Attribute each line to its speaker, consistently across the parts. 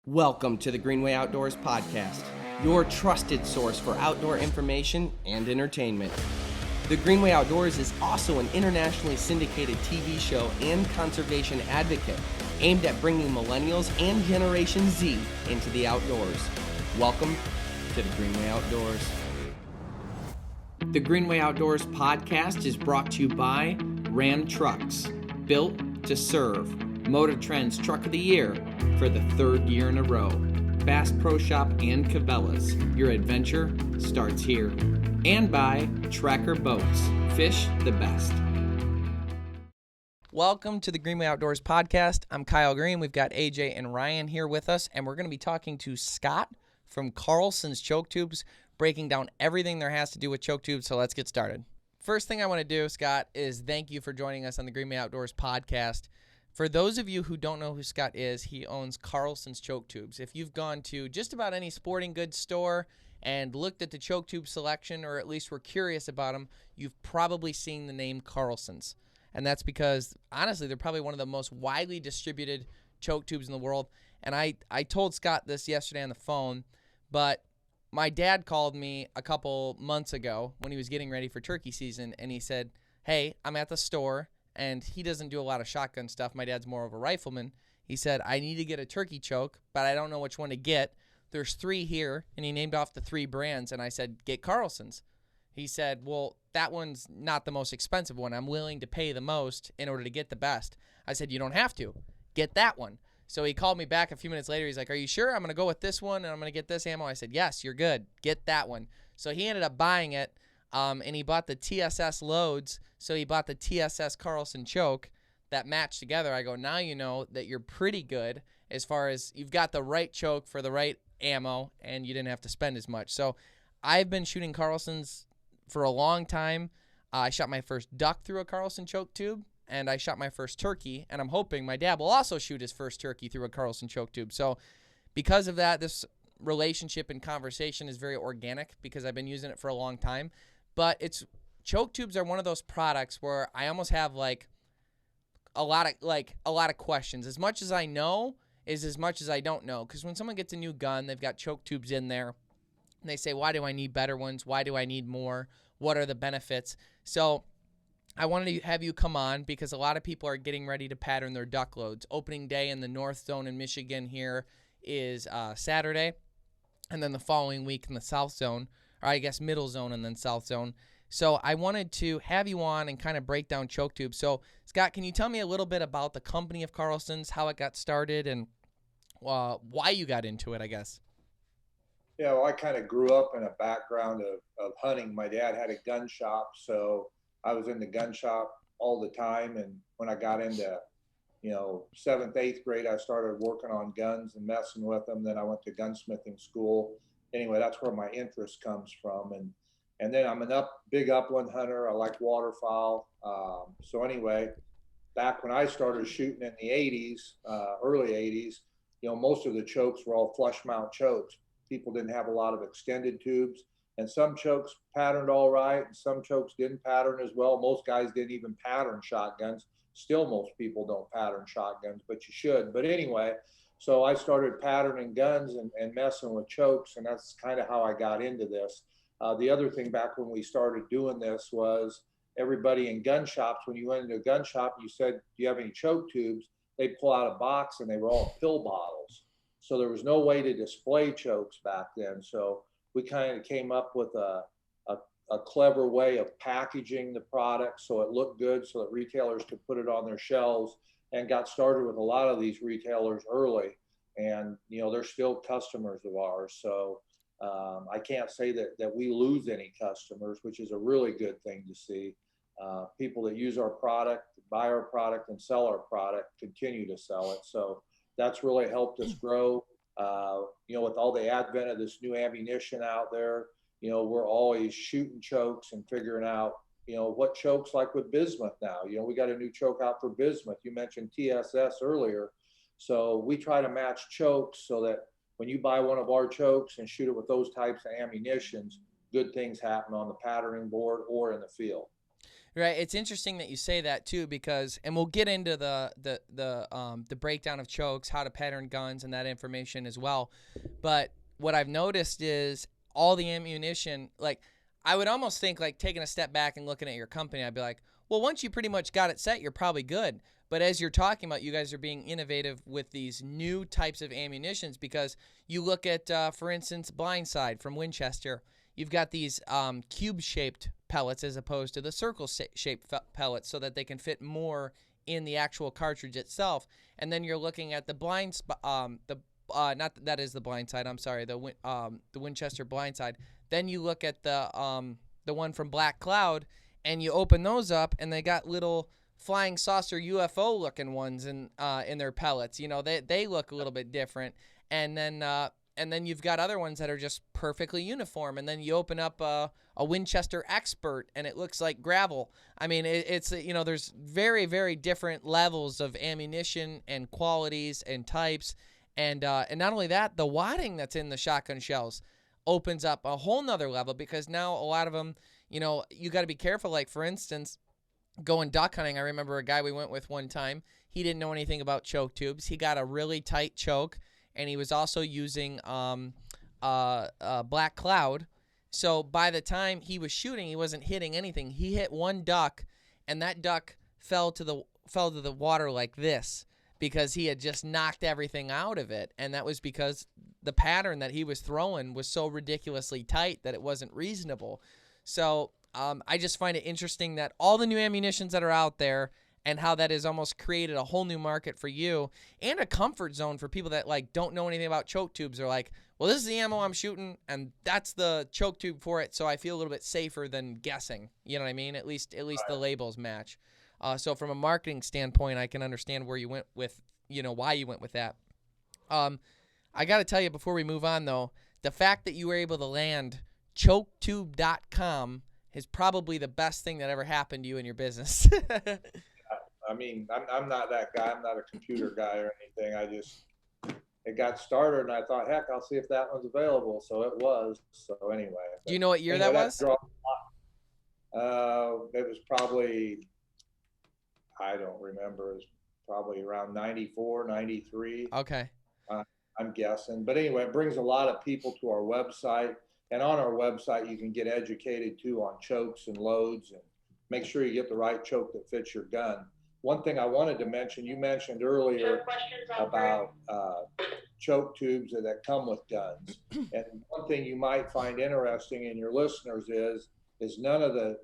Speaker 1: Welcome to the Greenway Outdoors Podcast, your trusted source for outdoor information and entertainment. The Greenway Outdoors is also an internationally syndicated TV show and conservation advocate aimed at bringing millennials and Generation Z into the outdoors. Welcome to the Greenway Outdoors. The Greenway Outdoors Podcast is brought to you by Ram Trucks, built to serve. Motor Trend's Truck of the Year for the third year in a row. Bass Pro Shop and Cabela's. Your adventure starts here. And by Tracker Boats. Fish the best. Welcome to the Greenway Outdoors Podcast. I'm Kyle Green. We've got AJ and Ryan here with us, and we're going to be talking to Scott from Carlsons Choke Tubes, breaking down everything there has to do with choke tubes. So let's get started. First thing I want to do, Scott, is thank you for joining us on the Greenway Outdoors Podcast. For those of you who don't know who Scott is, he owns Carlsons Choke Tubes. If you've gone to just about any sporting goods store and looked at the choke tube selection, or at least were curious about them, you've probably seen the name Carlsons. And that's because, honestly, they're probably one of the most widely distributed choke tubes in the world. And I told Scott this yesterday on the phone, but my dad called me a couple months ago when he was getting ready for turkey season, and he said, hey, I'm at the store. And he doesn't do a lot of shotgun stuff. My dad's more of a rifleman. He said, I need to get a turkey choke, but I don't know which one to get. There's 3 here, and he named off the 3 brands, and I said, get Carlsons. He said, well, that one's not the most expensive one. I'm willing to pay the most in order to get the best. I said, you don't have to. Get that one. So he called me back a few minutes later. He's like, are you sure? I'm going to go with this one, and I'm going to get this ammo. I said, yes, you're good. Get that one. So he ended up buying it. And he bought the TSS loads, so he bought the TSS Carlson choke that matched together. I go, now you know that you're pretty good as far as you've got the right choke for the right ammo, and you didn't have to spend as much. So I've been shooting Carlsons for a long time. I shot my first duck through a Carlson choke tube, and I shot my first turkey, and I'm hoping my dad will also shoot his first turkey through a Carlson choke tube. So because of that, this relationship and conversation is very organic because I've been using it for a long time. But choke tubes are one of those products where I almost have a lot of questions. As much as I know is as much as I don't know. Because when someone gets a new gun, they've got choke tubes in there, and they say, why do I need better ones? Why do I need more? What are the benefits? So I wanted to have you come on because a lot of people are getting ready to pattern their duck loads. Opening day in the North Zone in Michigan here is Saturday, and then the following week in the South Zone, or I guess Middle Zone and then South Zone. So I wanted to have you on and kind of break down choke tubes. So Scott, can you tell me a little bit about the company of Carlsons, how it got started, and why you got into it, I guess?
Speaker 2: Yeah, well, I kind of grew up in a background of hunting. My dad had a gun shop, so I was in the gun shop all the time. And when I got into, 7th, 8th grade, I started working on guns and messing with them. Then I went to gunsmithing school. Anyway, that's where my interest comes from. And then I'm big upland hunter. I like waterfowl. So anyway, back when I started shooting in the 80s, early 80s, most of the chokes were all flush mount chokes. People didn't have a lot of extended tubes, and some chokes patterned all right, and some chokes didn't pattern as well. Most guys didn't even pattern shotguns. Still, most people don't pattern shotguns, but you should. But anyway, so I started patterning guns and messing with chokes, and that's kind of how I got into this. The other thing back when we started doing this was everybody in gun shops, when you went into a gun shop, you said, do you have any choke tubes? They'd pull out a box, and they were all pill bottles. So there was no way to display chokes back then. So we kind of came up with a clever way of packaging the product so it looked good so that retailers could put it on their shelves, and got started with a lot of these retailers early. And, they're still customers of ours. So I can't say that we lose any customers, which is a really good thing to see. People that use our product, buy our product, and sell our product continue to sell it. So that's really helped us grow. With all the advent of this new ammunition out there, we're always shooting chokes and figuring out, what chokes like with bismuth now. We got a new choke out for bismuth. You mentioned TSS earlier. So we try to match chokes so that when you buy one of our chokes and shoot it with those types of ammunitions, good things happen on the patterning board or in the field.
Speaker 1: Right. It's interesting that you say that too, because, and we'll get into the breakdown of chokes, how to pattern guns, and that information as well. But what I've noticed is all the ammunition. Like, I would almost think, like, taking a step back and looking at your company, I'd be like, well, once you pretty much got it set, you're probably good. But as you're talking about, you guys are being innovative with these new types of ammunitions, because you look at, for instance, Blindside from Winchester. You've got these cube-shaped pellets as opposed to the circle-shaped pellets, so that they can fit more in the actual cartridge itself. And then you're looking at the not that is the Blindside. I'm sorry, the Winchester Blindside. Then you look at the one from Black Cloud, and you open those up, and they got little flying saucer UFO looking ones in their pellets. You know, they look a little bit different. And then you've got other ones that are just perfectly uniform. And then you open up a Winchester Expert, and it looks like gravel. I mean, it's there's very, very different levels of ammunition and qualities and types. And not only that, the wadding that's in the shotgun shells opens up a whole nother level, because now a lot of them, you got to be careful. Like, for instance, going duck hunting, I remember a guy we went with one time. He didn't know anything about choke tubes. He got a really tight choke, and he was also using Black Cloud. So by the time he was shooting, he wasn't hitting anything. He hit one duck, and that duck fell to the water like this, because he had just knocked everything out of it. And that was because the pattern that he was throwing was so ridiculously tight that it wasn't reasonable. So I just find it interesting that all the new ammunitions that are out there, and how that has almost created a whole new market for you, and a comfort zone for people that, like, don't know anything about choke tubes. They're like, well, this is the ammo I'm shooting, and that's the choke tube for it, so I feel a little bit safer than guessing. You know what I mean? At least the labels match. So from a marketing standpoint, I can understand where you went with, why you went with that. I got to tell you, before we move on, though, the fact that you were able to land ChokeTubecom is probably the best thing that ever happened to you in your business.
Speaker 2: I mean, I'm not that guy. I'm not a computer guy or anything. It got started, and I thought, heck, I'll see if that one's available. So it was. So anyway.
Speaker 1: Do you know what year that was?
Speaker 2: It was probably, I don't remember. It was probably around 94, 93.
Speaker 1: Okay.
Speaker 2: I'm guessing. But anyway, it brings a lot of people to our website. And on our website, you can get educated, too, on chokes and loads, and make sure you get the right choke that fits your gun. One thing I wanted to mention, you mentioned earlier about choke tubes that come with guns. And one thing you might find interesting in your listeners is none of the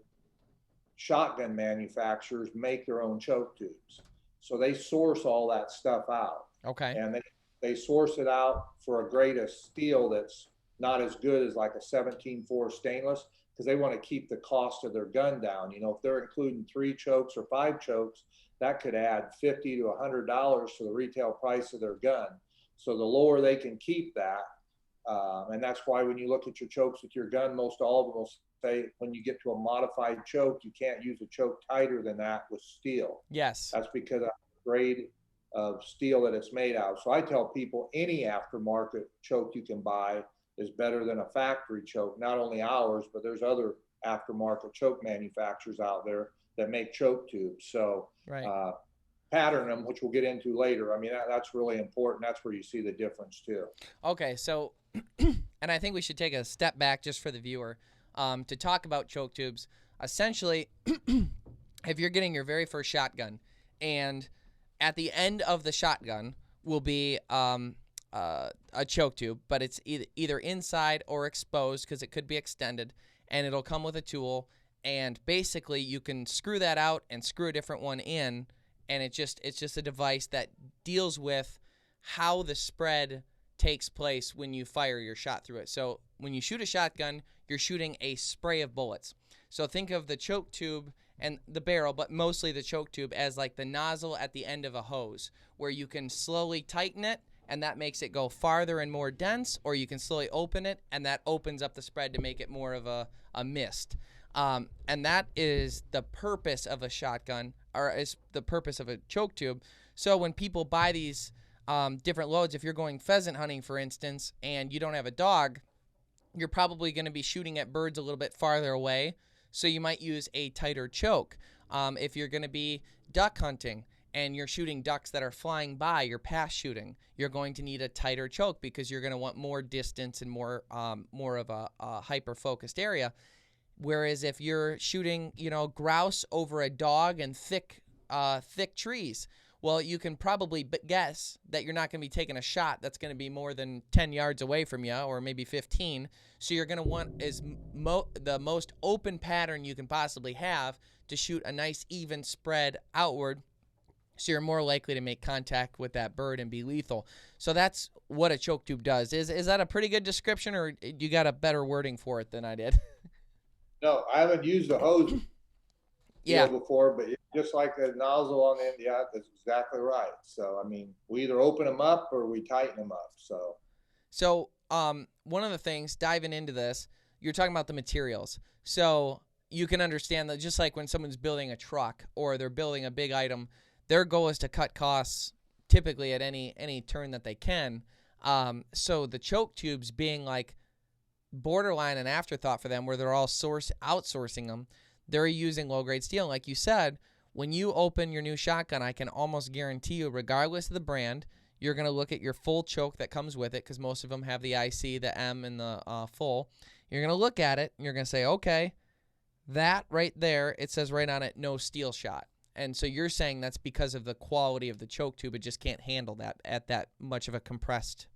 Speaker 2: shotgun manufacturers make their own choke tubes. So they source all that stuff out.
Speaker 1: Okay.
Speaker 2: And they source it out for a grade of steel that's not as good as like a 17.4 stainless, because they want to keep the cost of their gun down. If they're including 3 chokes or 5 chokes, that could add $50 to $100 to the retail price of their gun. So the lower they can keep that, and that's why when you look at your chokes with your gun, most all of them will say when you get to a modified choke, you can't use a choke tighter than that with steel.
Speaker 1: Yes.
Speaker 2: That's because of the grade of steel that it's made out of. So I tell people any aftermarket choke you can buy is better than a factory choke. Not only ours, but there's other aftermarket choke manufacturers out there that make choke tubes. So
Speaker 1: right.
Speaker 2: Pattern them, which we'll get into later. I mean, that's really important. That's where you see the difference too.
Speaker 1: Okay, so, and I think we should take a step back just for the viewer to talk about choke tubes. Essentially, if you're getting your very first shotgun, and at the end of the shotgun will be a choke tube, but it's either inside or exposed, because it could be extended, and it'll come with a tool, and basically you can screw that out and screw a different one in, and it's just a device that deals with how the spread takes place when you fire your shot through it. So when you shoot a shotgun, you're shooting a spray of bullets. So think of the choke tube and the barrel, but mostly the choke tube, as like the nozzle at the end of a hose, where you can slowly tighten it, and that makes it go farther and more dense, or you can slowly open it, and that opens up the spread to make it more of a mist. And that is the purpose of a shotgun, or is the purpose of a choke tube. So when people buy these different loads, if you're going pheasant hunting, for instance, and you don't have a dog, you're probably going to be shooting at birds a little bit farther away. So you might use a tighter choke. If you're going to be duck hunting and you're shooting ducks that are flying by, you're pass shooting, you're going to need a tighter choke because you're going to want more distance and more of a hyper-focused area. Whereas if you're shooting, grouse over a dog and thick trees, well, you can probably guess that you're not going to be taking a shot that's going to be more than 10 yards away from you, or maybe 15. So you're going to want the most open pattern you can possibly have to shoot a nice even spread outward, so you're more likely to make contact with that bird and be lethal. So that's what a choke tube does. Is that a pretty good description, or you got a better wording for it than I did?
Speaker 2: No, I haven't used a hose
Speaker 1: Yeah.
Speaker 2: before, but just like the nozzle on the end, yeah, that's exactly right. So, I mean, we either open them up or we tighten them up.
Speaker 1: So, one of the things, diving into this, you're talking about the materials. So you can understand that just like when someone's building a truck or they're building a big item, their goal is to cut costs typically at any turn that they can. So the choke tubes being like borderline an afterthought for them, where they're all outsourcing them, they're using low-grade steel. And like you said, when you open your new shotgun, I can almost guarantee you, regardless of the brand, you're going to look at your full choke that comes with it, because most of them have the IC, the M, and the full. You're going to look at it, and you're going to say, okay, that right there, it says right on it, no steel shot. And so you're saying that's because of the quality of the choke tube. It just can't handle that at that much of a compressed.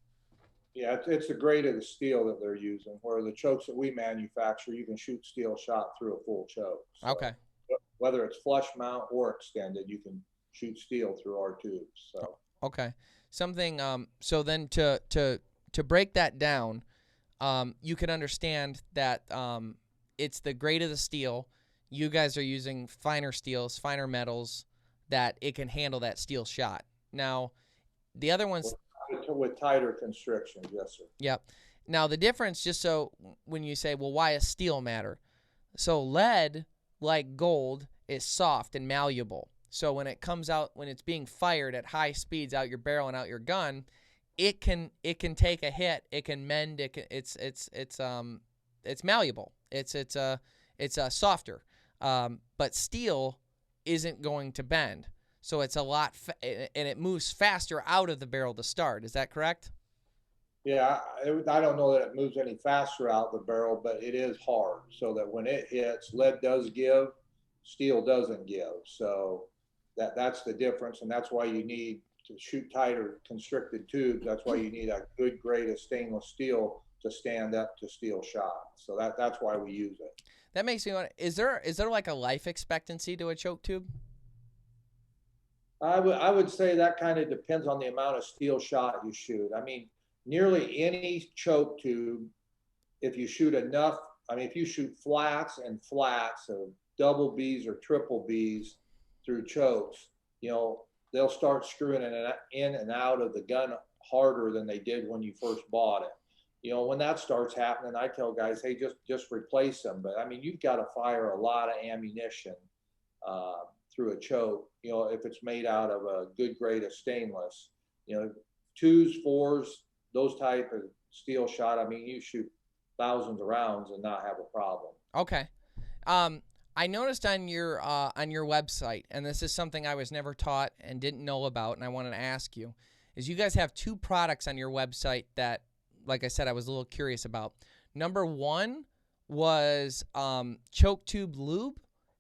Speaker 2: Yeah, it's the grade of the steel that they're using, where the chokes that we manufacture, you can shoot steel shot through a full choke. So
Speaker 1: Okay.
Speaker 2: whether it's flush mount or extended, you can shoot steel through our tubes. So
Speaker 1: Okay. Something so then to break that down, you can understand that it's the grade of the steel. You guys are using finer steels, finer metals, that it can handle that steel shot. Now, the other ones
Speaker 2: with tighter constrictions, yes, sir.
Speaker 1: Yep. Now, the difference, just so when you say, well, why does steel matter? So lead, like gold, is soft and malleable. So when it comes out, when it's being fired at high speeds out your barrel and out your gun, it can take a hit. It can mend. It's malleable. It's softer. But steel isn't going to bend. So it's a lot, and it moves faster out of the barrel to start. Is that correct?
Speaker 2: Yeah, I don't know that it moves any faster out the barrel, but it is hard. So that when it hits, lead does give, steel doesn't give. So that's the difference, and that's why you need to shoot tighter constricted tubes. That's why you need a good grade of stainless steel to stand up to steel shot. So that's why we use it.
Speaker 1: That makes me want. Is there like a life expectancy to a choke tube?
Speaker 2: I would say that kind of depends on the amount of steel shot you shoot. I mean, nearly any choke tube, if you shoot enough, I mean, if you shoot flats and flats of double Bs or triple Bs through chokes, they'll start screwing it in and out of the gun harder than they did when you first bought it. When that starts happening, I tell guys, hey, just replace them. But I mean, you've got to fire a lot of ammunition through a choke, if it's made out of a good grade of stainless, 2s, 4s, those type of steel shot. I mean, you shoot thousands of rounds and not have a problem.
Speaker 1: Okay. I noticed on your website, and this is something I was never taught and didn't know about, and I wanted to ask you, is you guys have 2 products on your website that, like I said, I was a little curious about. Number 1 was choke tube lube,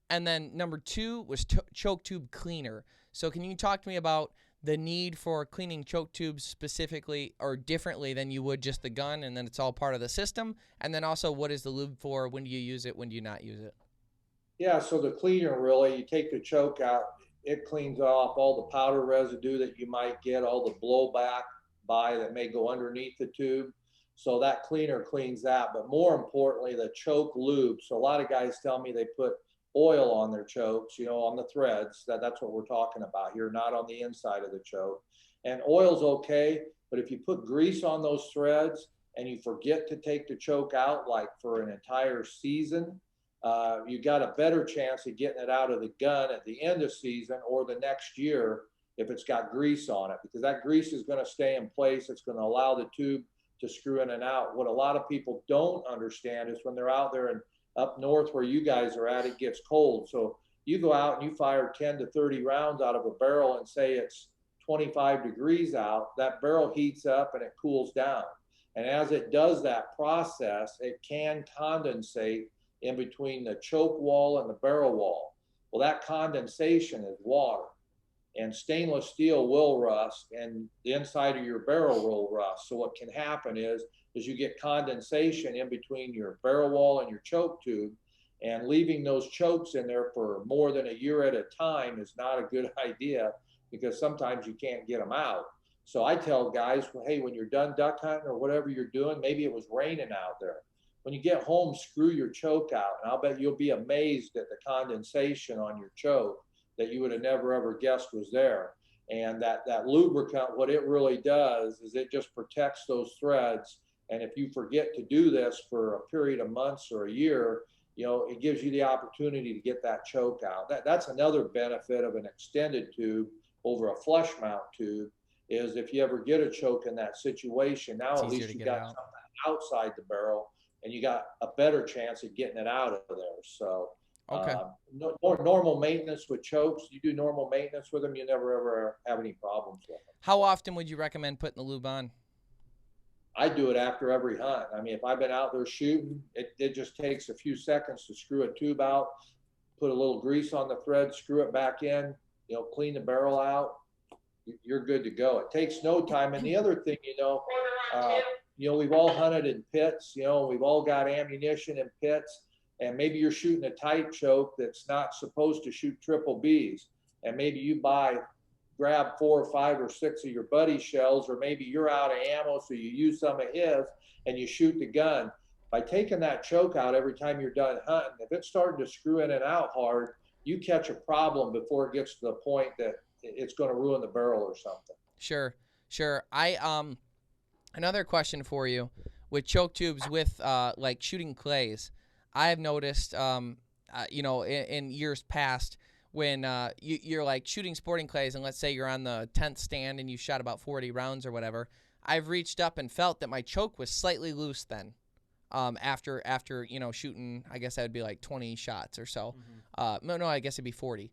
Speaker 1: and then number 2 was choke tube cleaner. So can you talk to me about the need for cleaning choke tubes specifically or differently than you would just the gun, and then it's all part of the system? And then also, what is the lube for? When do you use it? When do you not use it?
Speaker 2: Yeah, so the cleaner, really, you take the choke out, it cleans off all the powder residue that you might get, all the blowback by that may go underneath the tube. So that cleaner cleans that. But more importantly, the choke lube. So a lot of guys tell me they put oil on their chokes, on the threads. That's what we're talking about here, not on the inside of the choke. And oil's okay, but if you put grease on those threads and you forget to take the choke out, like for an entire season, you got a better chance of getting it out of the gun at the end of season or the next year if it's got grease on it, because that grease is going to stay in place. It's going to allow the tube to screw in and out. What a lot of people don't understand is when they're out there and Up north where you guys are at, it gets cold. So you go out and you fire 10 to 30 rounds out of a barrel and say it's 25 degrees out, that barrel heats up and it cools down. And as it does that process, it can condensate in between the choke wall and the barrel wall. Well, that condensation is water, and stainless steel will rust and the inside of your barrel will rust. So what can happen is you get condensation in between your barrel wall and your choke tube, and leaving those chokes in there for more than a year at a time is not a good idea, because sometimes you can't get them out. So I tell guys, well, hey, when you're done duck hunting or whatever you're doing, maybe it was raining out there. When you get home, screw your choke out, and I'll bet you'll be amazed at the condensation on your choke that you would have never ever guessed was there. And that lubricant, what it really does is it just protects those threads. And if you forget to do this for a period of months or a year, it gives you the opportunity to get that choke out. That's another benefit of an extended tube over a flush mount tube, is if you ever get a choke in that situation, now at least you got something outside the barrel and you got a better chance of getting it out of there. So
Speaker 1: Okay.
Speaker 2: Normal maintenance with chokes, you do normal maintenance with them, you never ever have any problems with them.
Speaker 1: How often would you recommend putting the lube on?
Speaker 2: I do it after every hunt. I mean, if I've been out there shooting, it just takes a few seconds to screw a tube out, put a little grease on the thread, screw it back in, clean the barrel out. You're good to go. It takes no time. And the other thing, we've all hunted in pits, we've all got ammunition in pits, and maybe you're shooting a tight choke that's not supposed to shoot triple Bs. And maybe you grab 4 or 5 or 6 of your buddy's shells, or maybe you're out of ammo, so you use some of his and you shoot the gun. By taking that choke out every time you're done hunting, if it's starting to screw in and out hard, you catch a problem before it gets to the point that it's going to ruin the barrel or something.
Speaker 1: Sure. Another question for you with choke tubes with like shooting clays. I've noticed, in years past, when you're like shooting sporting clays, and let's say you're on the 10th stand and you shot about 40 rounds or whatever, I've reached up and felt that my choke was slightly loose then. After shooting, I guess that would be like 20 shots or so. Mm-hmm. No, I guess it'd be 40.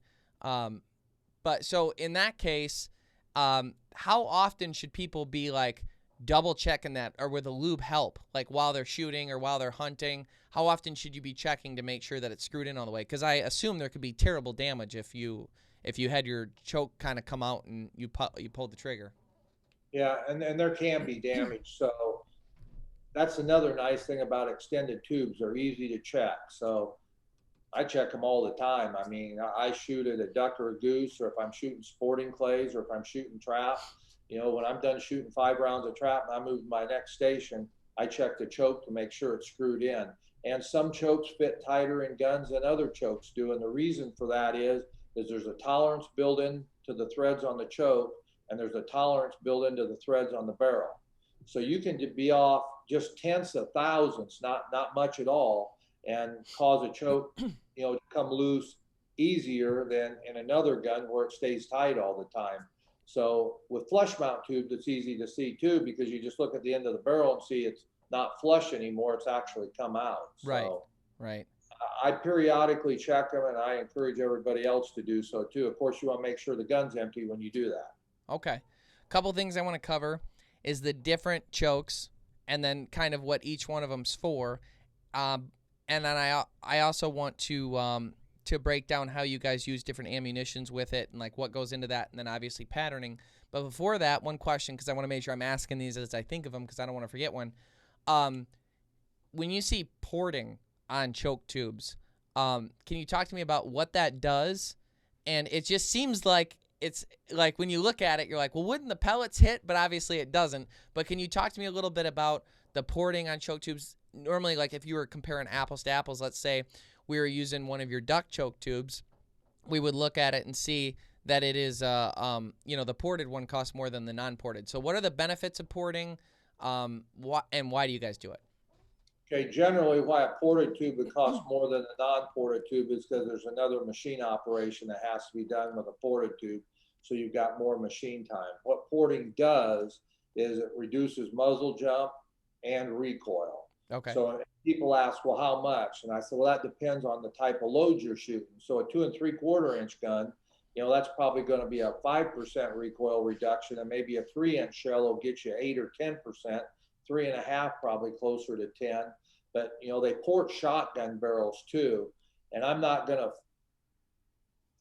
Speaker 1: But so in that case, how often should people be like double checking that, or will the lube help, like while they're shooting or while they're hunting? How often should you be checking to make sure that it's screwed in all the way? Because I assume there could be terrible damage if you had your choke kind of come out and you pulled the trigger.
Speaker 2: Yeah, and there can be damage. So that's another nice thing about extended tubes. They're easy to check. So I check them all the time. I mean, I shoot at a duck or a goose, or if I'm shooting sporting clays, or if I'm shooting trap, when I'm done shooting 5 rounds of trap and I move to my next station, I check the choke to make sure it's screwed in. And some chokes fit tighter in guns than other chokes do. And the reason for that is there's a tolerance built into the threads on the choke, and there's a tolerance built into the threads on the barrel. So you can be off just tenths of thousandths, not much at all, and cause a choke, to come loose easier than in another gun where it stays tight all the time. So with flush mount tubes, it's easy to see too, because you just look at the end of the barrel and see it's not flush anymore. It's actually come out. So
Speaker 1: Right.
Speaker 2: I periodically check them, and I encourage everybody else to do so too. Of course, you want to make sure the gun's empty when you do that.
Speaker 1: Okay. A couple things I want to cover is the different chokes, and then kind of what each one of them's for. And then I also want to break down how you guys use different ammunitions with it, and like what goes into that, and then obviously patterning. But before that, one question, because I want to make sure I'm asking these as I think of them, because I don't want to forget one. When you see porting on choke tubes, can you talk to me about what that does? And it just seems like it's like when you look at it, you're like, well, wouldn't the pellets hit? But obviously it doesn't. But can you talk to me a little bit about the porting on choke tubes? Normally, like if you were comparing apples to apples, let's say we were using one of your duck choke tubes, we would look at it and see that it is, the ported one costs more than the non-ported. So what are the benefits of porting, and why do you guys do it?
Speaker 2: Okay, generally why a ported tube would cost more than a non-ported tube is because there's another machine operation that has to be done with a ported tube, so you've got more machine time. What porting does is it reduces muzzle jump and recoil.
Speaker 1: Okay.
Speaker 2: So people ask, well, how much? And I said, well, that depends on the type of loads you're shooting. So a 2 3/4 inch gun, that's probably going to be a 5% recoil reduction, and maybe a 3-inch shell will get you 8 or 10%, 3.5 probably closer to 10. But they port shotgun barrels too, and I'm not going to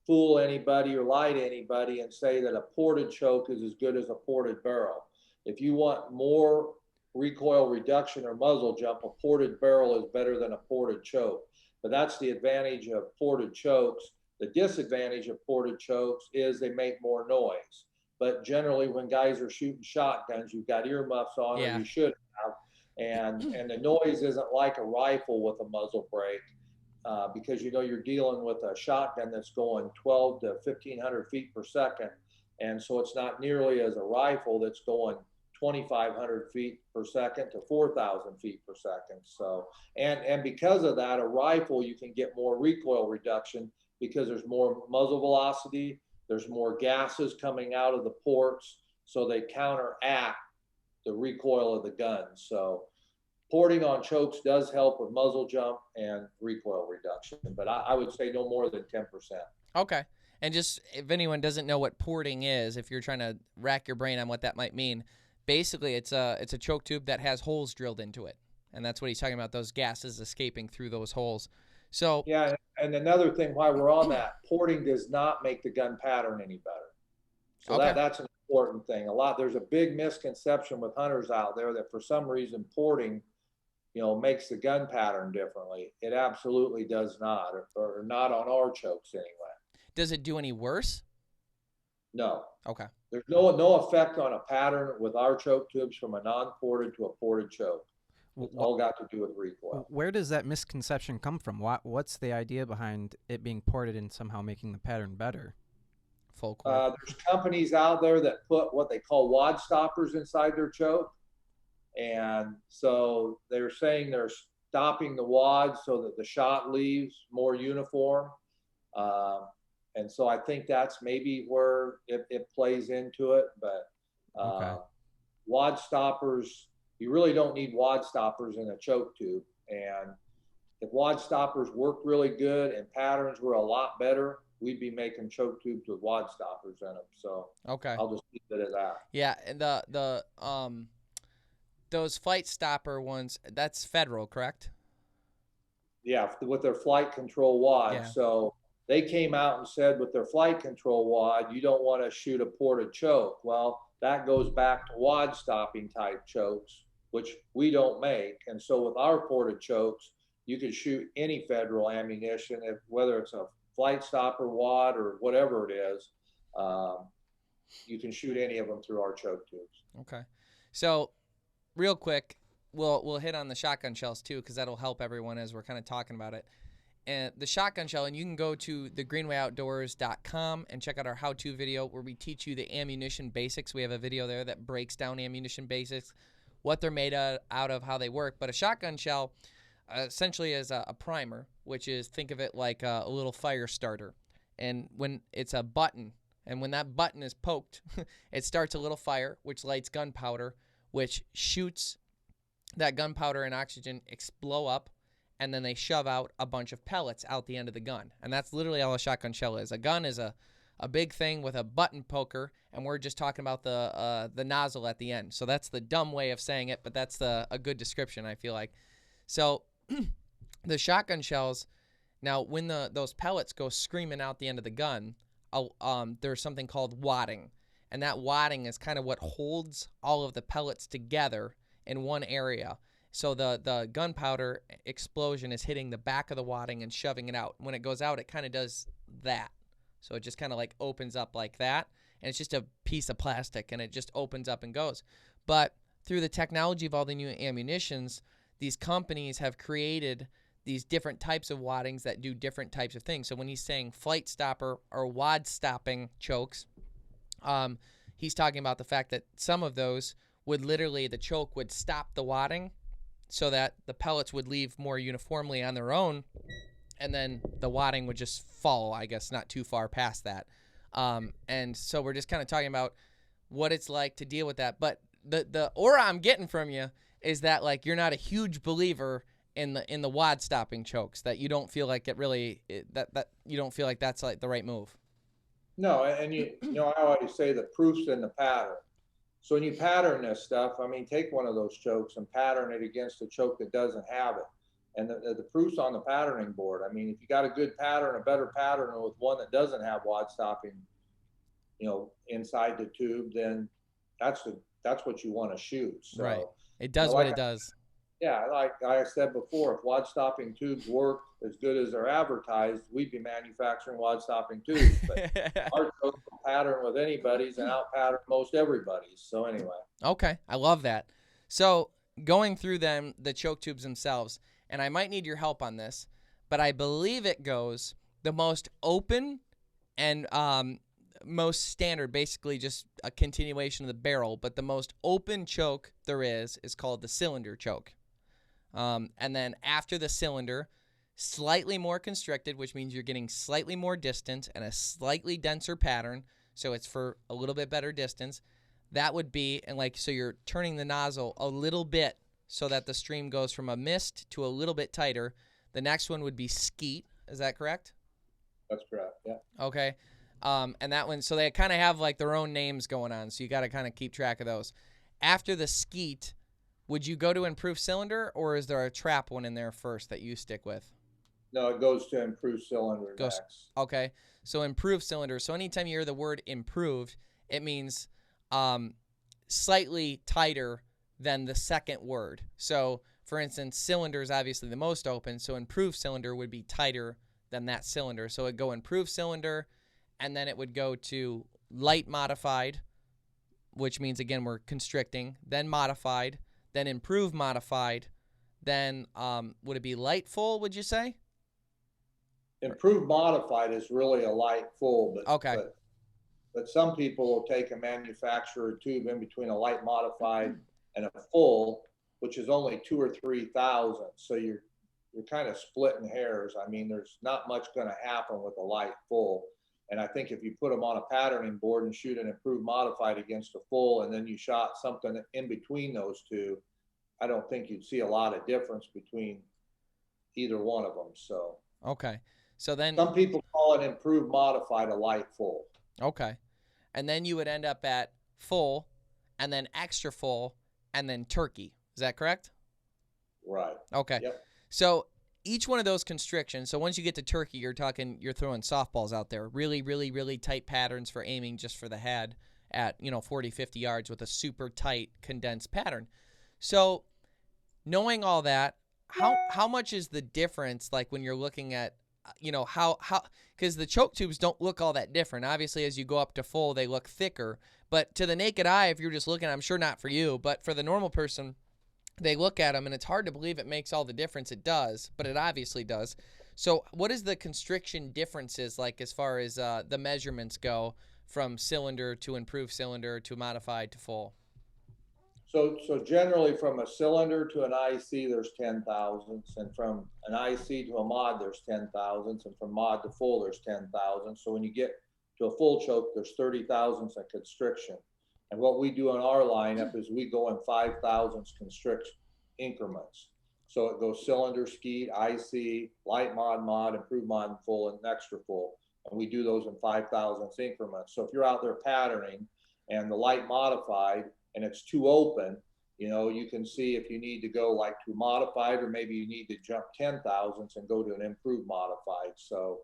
Speaker 2: fool anybody or lie to anybody and say that a ported choke is as good as a ported barrel. If you want more recoil reduction or muzzle jump, a ported barrel is better than a ported choke. But that's the advantage of ported chokes. The disadvantage of ported chokes is they make more noise. But generally, when guys are shooting shotguns, you've got earmuffs on, or you should have, and the noise isn't like a rifle with a muzzle brake. Because you're dealing with a shotgun that's going 12 to 1,500 feet per second, and so it's not nearly as a rifle that's going 2,500 feet per second to 4,000 feet per second. So, and because of that, a rifle you can get more recoil reduction because there's more muzzle velocity, there's more gases coming out of the ports, so they counteract the recoil of the gun. So porting on chokes does help with muzzle jump and recoil reduction, but I would say no more than 10%.
Speaker 1: Okay. And just if anyone doesn't know what porting is, if you're trying to rack your brain on what that might mean, basically it's a choke tube that has holes drilled into it. And that's what he's talking about, those gases escaping through those holes. So
Speaker 2: yeah, and another thing while we're on that, porting does not make the gun pattern any better. So
Speaker 1: okay.
Speaker 2: that's an important thing. There's a big misconception with hunters out there that for some reason porting makes the gun pattern differently. It absolutely does not, or not on our chokes anyway.
Speaker 1: Does it do any worse?
Speaker 2: No.
Speaker 1: Okay.
Speaker 2: There's no effect on a pattern with our choke tubes from a non-ported to a ported choke. It's all got to do with recoil.
Speaker 3: Where does that misconception come from? What's the idea behind it being ported and somehow making the pattern better?
Speaker 1: Full court.
Speaker 2: There's companies out there that put what they call wad stoppers inside their choke. And so they're saying they're stopping the wad so that the shot leaves more uniform. And so I think that's maybe where it plays into it. But
Speaker 3: okay.
Speaker 2: Wad stoppers, you really don't need wad stoppers in a choke tube. And if wad stoppers worked really good and patterns were a lot better, we'd be making choke tubes with wad stoppers in them. So
Speaker 1: okay.
Speaker 2: I'll just leave it at that.
Speaker 1: Yeah, and those flight stopper ones, that's federal, correct?
Speaker 2: Yeah, with their flight control wad.
Speaker 1: Yeah.
Speaker 2: So they came out and said with their flight control wad, you don't want to shoot a ported choke. Well, that goes back to wad stopping type chokes, which we don't make. And so with our ported chokes, you can shoot any federal ammunition, whether it's a flight stopper wad or whatever it is. You can shoot any of them through our choke tubes.
Speaker 1: Okay. So real quick, we'll hit on the shotgun shells too, because that'll help everyone as we're kind of talking about it. And the shotgun shell, and you can go to thegreenwayoutdoors.com and check out our how-to video where we teach you the ammunition basics. We have a video there that breaks down ammunition basics, what they're made out of, how they work. But a shotgun shell essentially is a primer, which is, think of it like a little fire starter. And when it's a button, and when that button is poked, it starts a little fire, which lights gunpowder, which shoots that gunpowder and oxygen explode up, and then they shove out a bunch of pellets out the end of the gun. And that's literally all a shotgun shell is. A gun is a big thing with a button poker, and we're just talking about the nozzle at the end. So that's the dumb way of saying it, but that's a good description, I feel like. So the shotgun shells, now when those pellets go screaming out the end of the gun, there's something called wadding. And that wadding is kind of what holds all of the pellets together in one area. So the gunpowder explosion is hitting the back of the wadding and shoving it out. When it goes out, it kind of does that. So it just kind of like opens up like that. And it's just a piece of plastic, and it just opens up and goes. But through the technology of all the new ammunitions, these companies have created these different types of waddings that do different types of things. So when he's saying flight stopper or wad stopping chokes, he's talking about the fact that some of those would literally, the choke would stop the wadding so that the pellets would leave more uniformly on their own, and then the wadding would just fall, I guess, not too far past that. And so we're just kind of talking about what it's like to deal with that. But the aura I'm getting from you is that like you're not a huge believer in the wad stopping chokes, that you don't feel like that you don't feel like that's like the right move.
Speaker 2: No, and I always say the proof's in the pattern. So when you pattern this stuff, I mean, take one of those chokes and pattern it against a choke that doesn't have it. And the proof's on the patterning board. I mean, if you got a good pattern, a better pattern with one that doesn't have wad stopping, inside the tube, then that's what you want to shoot. So,
Speaker 1: right. It does what it does.
Speaker 2: Yeah, like I said before, if wad stopping tubes worked as good as they're advertised, we'd be manufacturing wad stopping tubes. But our choke will pattern with anybody's and out pattern most everybody's. So anyway.
Speaker 1: Okay, I love that. So going through them, the choke tubes themselves, and I might need your help on this, but I believe it goes the most open and most standard, basically just a continuation of the barrel, but the most open choke there is called the cylinder choke. And then after the cylinder, slightly more constricted, which means you're getting slightly more distance and a slightly denser pattern, so it's for a little bit better distance. That would be, and like, so you're turning the nozzle a little bit so that the stream goes from a mist to a little bit tighter. The next one would be skeet. Is that correct?
Speaker 2: That's correct, yeah.
Speaker 1: Okay. And that one, so they kind of have like their own names going on, so you got to kind of keep track of those. After the skeet, would you go to improved cylinder, or is there a trap one in there first that you stick with?
Speaker 2: No, it goes to improved cylinder next.
Speaker 1: Okay, so improved cylinder. So anytime you hear the word improved, it means slightly tighter than the second word. So, for instance, cylinder is obviously the most open, so improved cylinder would be tighter than that cylinder. So it would go improved cylinder, and then it would go to light modified, which means, again, we're constricting, then modified, then improved modified, then would it be light full, would you say?
Speaker 2: Improved modified is really a light full, but
Speaker 1: okay.
Speaker 2: But some people will take a manufacturer tube in between a light modified and a full, which is only 2,000 or 3,000. So you're kind of splitting hairs. I mean, there's not much going to happen with a light full. And I think if you put them on a patterning board and shoot an improved modified against a full, and then you shot something in between those two, I don't think you'd see a lot of difference between either one of them. So
Speaker 1: okay. So then
Speaker 2: some people call it improved modified a light full.
Speaker 1: Okay. And then you would end up at full, and then extra full, and then turkey. Is that correct?
Speaker 2: Right.
Speaker 1: Okay.
Speaker 2: Yep.
Speaker 1: So each one of those constrictions, so once you get to turkey, you're throwing softballs out there. Really, really, really tight patterns for aiming just for the head at, 40, 50 yards with a super tight condensed pattern. So knowing all that, how much is the difference, like when you're looking at, how because the choke tubes don't look all that different. Obviously, as you go up to full, they look thicker. But to the naked eye, if you're just looking, I'm sure not for you, but for the normal person, they look at them, and it's hard to believe it makes all the difference. It does, but it obviously does. So what is the constriction differences like as far as the measurements go from cylinder to improved cylinder to modified to full?
Speaker 2: So generally from a cylinder to an IC, there's 10 thousandths, and from an IC to a mod, there's 10 thousandths, and from mod to full, there's 10 thousandths. So when you get to a full choke, there's 30 thousandths of constriction. And what we do in our lineup is we go in 5 thousandths constriction increments. So it goes cylinder, skeet, IC, light mod, improved mod, and full, and extra full. And we do those in 5 thousandths increments. So if you're out there patterning and the light modified, and it's too open, you can see if you need to go like to modified, or maybe you need to jump 10 thousandths and go to an improved modified. So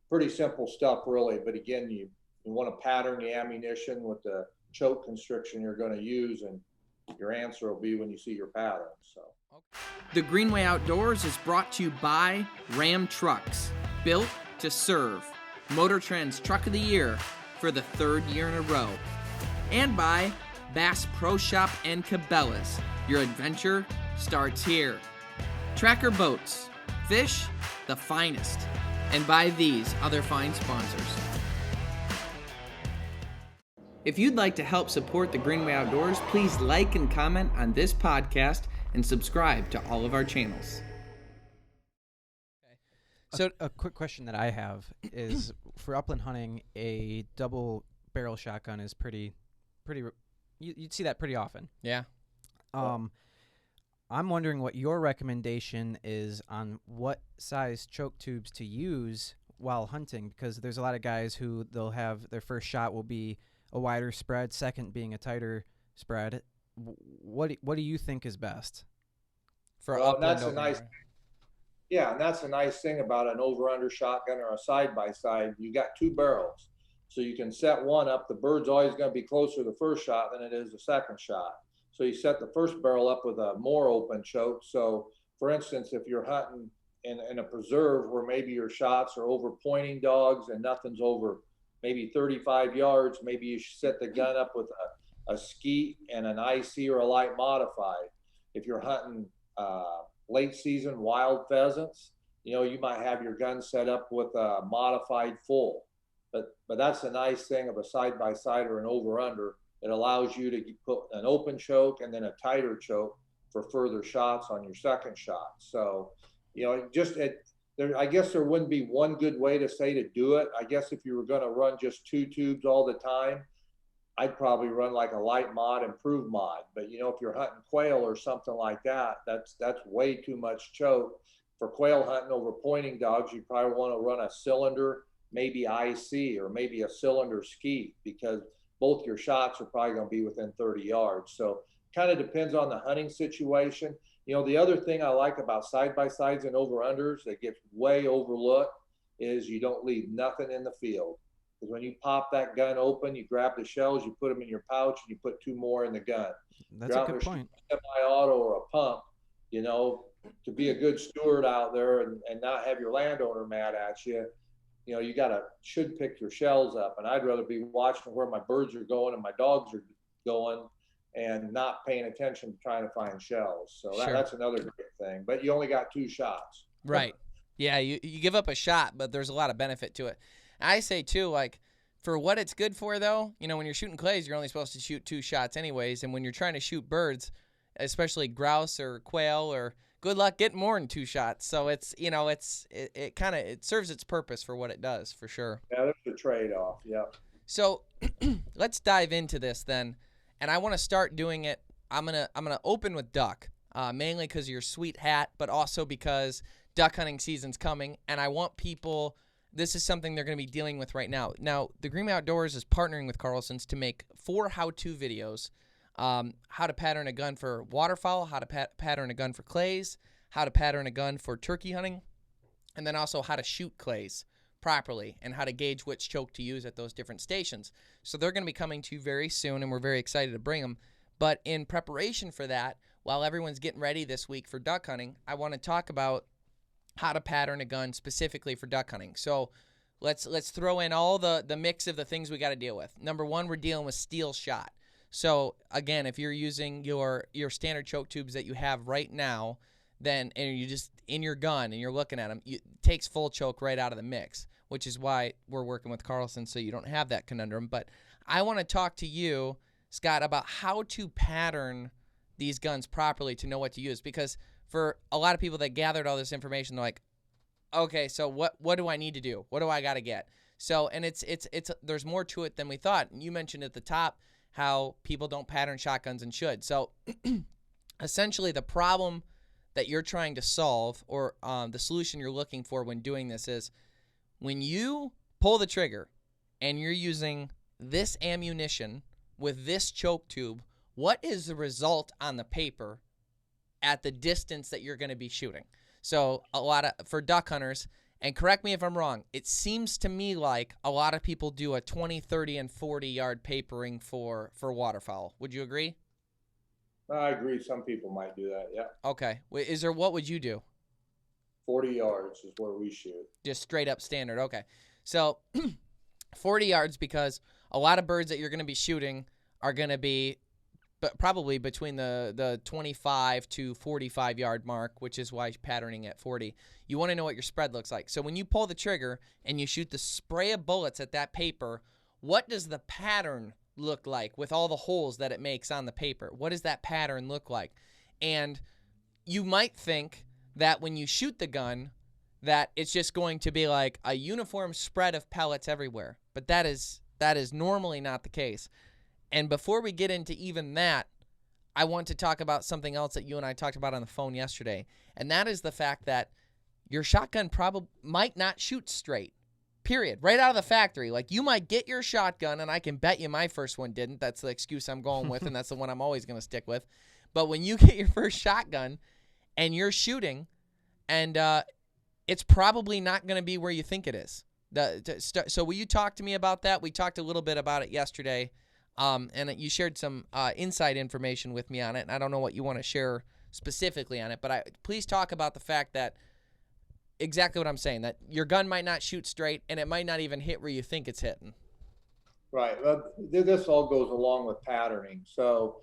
Speaker 2: pretty simple stuff really. But again, you want to pattern the ammunition with the choke constriction you're going to use, and your answer will be when you see your pattern. So
Speaker 1: the Greenway Outdoors is brought to you by Ram Trucks, built to serve, Motor Trend's Truck of the Year for the 3rd year in a row, and by Bass Pro Shop and Cabela's. Your adventure starts here. Tracker Boats, fish the finest, and by these other fine sponsors. If you'd like to help support the Greenway Outdoors, please like and comment on this podcast and subscribe to all of our channels.
Speaker 3: So a quick question that I have is for upland hunting, a double barrel shotgun is pretty you'd see that pretty often.
Speaker 1: Yeah.
Speaker 3: I'm wondering what your recommendation is on what size choke tubes to use while hunting, because there's a lot of guys who they'll have their first shot will be a wider spread, second being a tighter spread. What do you think is best?
Speaker 1: For
Speaker 2: Well,
Speaker 1: upland
Speaker 2: that's a
Speaker 1: open
Speaker 2: nice,
Speaker 1: area.
Speaker 2: yeah, and that's a nice thing about an over-under shotgun or a side-by-side. You got two barrels, so you can set one up. The bird's always going to be closer to the first shot than it is the second shot. So you set the first barrel up with a more open choke. So, for instance, if you're hunting in a preserve where maybe your shots are over pointing dogs and nothing's over maybe 35 yards, maybe you should set the gun up with a skeet and an IC or a light modified. If you're hunting late season wild pheasants, you might have your gun set up with a modified full. But that's the nice thing of a side by side or an over under. It allows you to put an open choke and then a tighter choke for further shots on your second shot. So, I guess there wouldn't be one good way to say to do it. I guess if you were going to run just two tubes all the time, I'd probably run like a light mod, improved mod. But if you're hunting quail or something like that, that's way too much choke. For quail hunting over pointing dogs, you probably want to run a cylinder, maybe IC, or maybe a cylinder skeet, because both your shots are probably going to be within 30 yards. So kind of depends on the hunting situation. The other thing I like about side-by-sides and over-unders that gets way overlooked is you don't leave nothing in the field. Because when you pop that gun open, you grab the shells, you put them in your pouch, and you put two more in the gun.
Speaker 3: That's a good point.
Speaker 2: Semi-auto or a pump, to be a good steward out there and not have your landowner mad at you, you should pick your shells up. And I'd rather be watching where my birds are going and my dogs are going and not paying attention to trying to find shells. So
Speaker 1: Sure.
Speaker 2: That's another great thing. But you only got two shots.
Speaker 1: Right. Yeah, you give up a shot, but there's a lot of benefit to it. I say, too, like, for what it's good for, though, when you're shooting clays, you're only supposed to shoot two shots anyways. And when you're trying to shoot birds, especially grouse or quail, or good luck getting more than two shots. So it's, it serves its purpose for what it does, for sure.
Speaker 2: Yeah, there's a trade-off. Yep.
Speaker 1: So let's dive into this then. And I want to start doing it. I'm gonna open with duck, mainly because of your sweet hat, but also because duck hunting season's coming, and I want people. This is something they're going to be dealing with right now. Now, the Green Outdoors is partnering with Carlsons to make 4 how-to videos: how to pattern a gun for waterfowl, how to pattern a gun for clays, how to pattern a gun for turkey hunting, and then also how to shoot clays properly and how to gauge which choke to use at those different stations. So they're going to be coming to you very soon, and we're very excited to bring them. But in preparation for that, while everyone's getting ready this week for duck hunting, I want to talk about how to pattern a gun specifically for duck hunting. So let's throw in all the mix of the things we got to deal with. Number one, we're dealing with steel shot. So again, if you're using your standard choke tubes that you have right now, then and you just in your gun and you're looking at them, it takes full choke right out of the mix, which is why we're working with Carlson, so you don't have that conundrum. But I want to talk to you, Scott, about how to pattern these guns properly to know what to use, because for a lot of people that gathered all this information, they're like, okay, so what do I need to do? What do I got to get? So, and it's there's more to it than we thought. And you mentioned at the top how people don't pattern shotguns and should. So essentially the problem that you're trying to solve, or the solution you're looking for when doing this, is when you pull the trigger and you're using this ammunition with this choke tube, what is the result on the paper at the distance that you're going to be shooting? So for duck hunters, and correct me if I'm wrong, it seems to me like a lot of people do a 20, 30, and 40 yard papering for waterfowl. Would you agree?
Speaker 2: I agree. Some people might do that. Yeah.
Speaker 1: Okay. What would you do?
Speaker 2: 40 yards is where we shoot.
Speaker 1: Just straight up standard. Okay. So 40 yards, because a lot of birds that you're going to be shooting are going to be probably between the 25 to 45 yard mark, which is why patterning at 40. You want to know what your spread looks like. So when you pull the trigger and you shoot the spray of bullets at that paper, what does the pattern look like with all the holes that it makes on the paper? What does that pattern look like? And you might think that when you shoot the gun, that it's just going to be like a uniform spread of pellets everywhere. But that is normally not the case. And before we get into even that, I want to talk about something else that you and I talked about on the phone yesterday, and that is the fact that your shotgun probably might not shoot straight, period, right out of the factory. Like, you might get your shotgun, and I can bet you my first one didn't. That's the excuse I'm going with, and that's the one I'm always going to stick with. But when you get your first shotgun and you're shooting, and it's probably not going to be where you think it is. So will you talk to me about that? We talked a little bit about it yesterday, and you shared some inside information with me on it, and I don't know what you want to share specifically on it, but please talk about the fact that exactly what I'm saying, that your gun might not shoot straight, and it might not even hit where you think it's hitting.
Speaker 2: Right. Well, this all goes along with patterning. So,